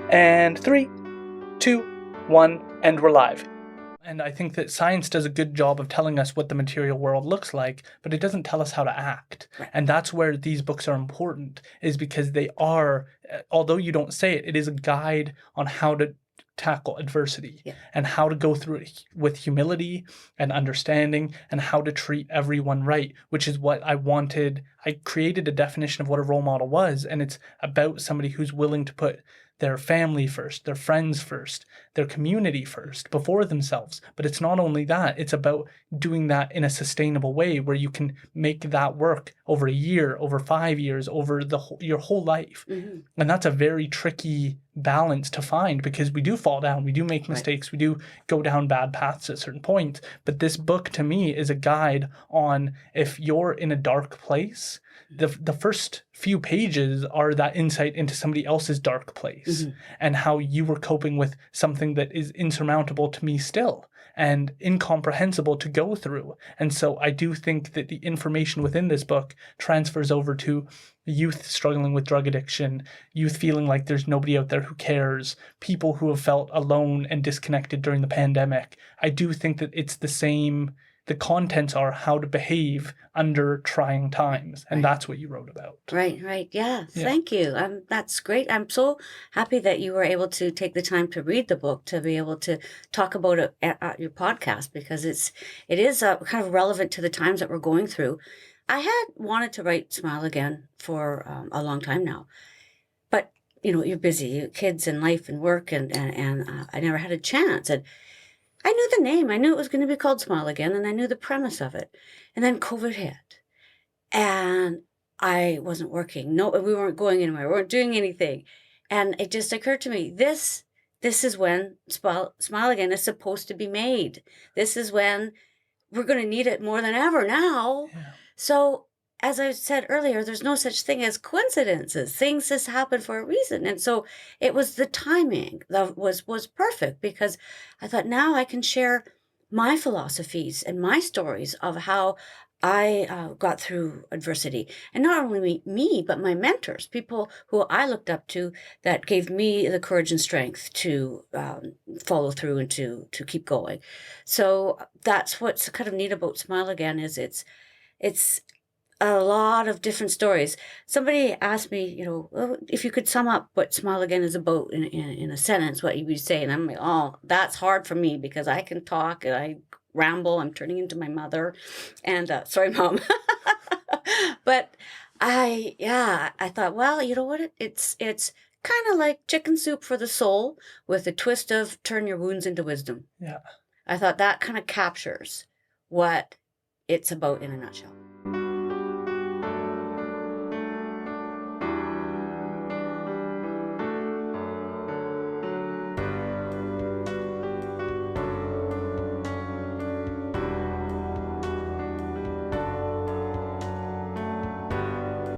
And 3, 2, 1, and we're live. And I think that science does a good job of telling us what the material world looks like, but it doesn't tell us how to act. Right. And that's where these books are important, is because they are, although you don't say it, it is a guide on how to tackle adversity and how to go through it with humility and understanding and how to treat everyone right, which is what I wanted. I created a definition of what a role model was, and it's about somebody who's willing to put their family first, their friends first, their community first, before themselves. But it's not only that, it's about doing that in a sustainable way where you can make that work over a year, over 5 years, over your whole life. Mm-hmm. And that's a very tricky balance to find, because we do fall down, we do make mistakes, we do go down bad paths at certain points. But this book to me is a guide on, if you're in a dark place, the first few pages are that insight into somebody else's dark place and how you were coping with something that is insurmountable to me still and incomprehensible to go through. And so I do think that the information within this book transfers over to youth struggling with drug addiction, youth feeling like there's nobody out there who cares, people who have felt alone and disconnected during the pandemic. I do think that it's the same. The contents are how to behave under trying times. And that's what you wrote about. Right. Yeah. Thank you. That's great. I'm so happy that you were able to take the time to read the book, to be able to talk about it at your podcast, because it is kind of relevant to the times that we're going through. I had wanted to write Smile Again for a long time now, but you're busy, kids and life and work, and I never had a chance. And I knew the name. I knew it was going to be called Smile Again, and I knew the premise of it. And then COVID hit, and I wasn't working. No, we weren't going anywhere. We weren't doing anything. And it just occurred to me, this is when Smile Again is supposed to be made. This is when we're going to need it more than ever now. Yeah. So, as I said earlier, there's no such thing as coincidences. Things just happen for a reason. And so it was the timing that was perfect, because I thought, now I can share my philosophies and my stories of how I got through adversity. And not only me, but my mentors, people who I looked up to, that gave me the courage and strength to follow through and to keep going. So that's what's kind of neat about Smile Again, is it's a lot of different stories. Somebody asked me, if you could sum up what Smile Again is about in a sentence, what you would say. And I'm like, oh, that's hard for me, because I can talk and I ramble. I'm turning into my mother. And sorry, Mom. But I thought, well, you know what? It's kind of like chicken soup for the soul, with a twist of turn your wounds into wisdom. Yeah. I thought that kind of captures what it's about in a nutshell.